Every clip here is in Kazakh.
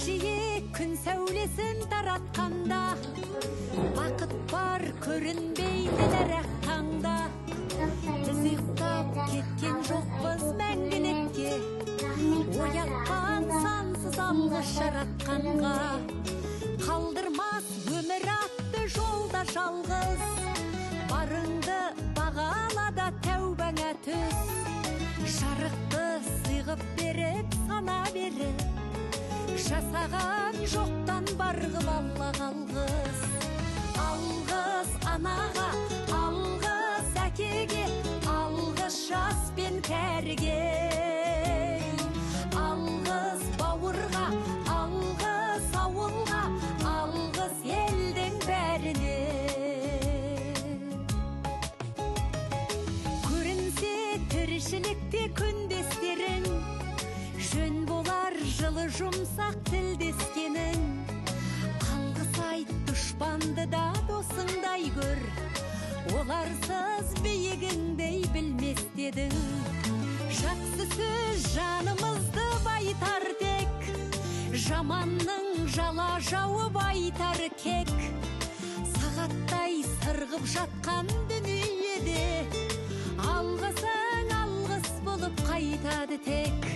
жиі күн сәулесін таратқанда, бақыт бар көрінбейтінер ақ таңда. Біз ұйықтап кеткен жоқпыз мәңгілікке, оятқан сансыз алғыс жаратқанға. Қалдырмас өмір атты жолда жалғыз, барыңды бағалада тәубаңа түс. Жарықты сыйғып беріп сана беріп, жасаған жоқтан барғып алла қалғыз. Алғыз анаға, алғыз әкеге, алғыз жас пен кәріге. Алғыз бауырға, алғыз ауылға, алғыз елдің бәріне. Көрінсе тіршілікте күндестерің, жөн болар жылы жұмсақ тілдескенің. Алғыс айт дұшпанды да досыңдай көр, оларсыз биігіңдей білмес дедің. Жақсы сөз жанымызды байтар тек, жаманның жала жауып айтар кек. Сағаттай сырғып жатқан дүниеде, алғысың алғыс болып қайтады тек.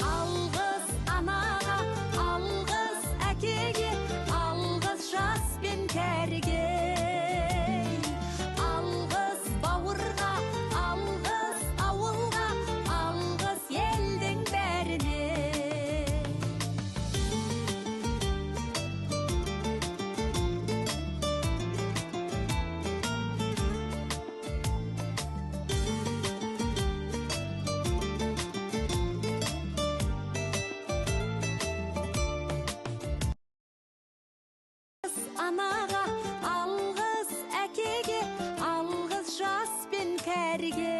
Алғыс анаға, алғыс әкеге, алғыс жас пен кәріге. Алғыс бауырға, алғыс ауылға, алғыс елдің бәріне. Анаға, алғыс әкеге, алғыс жас пен кәріге.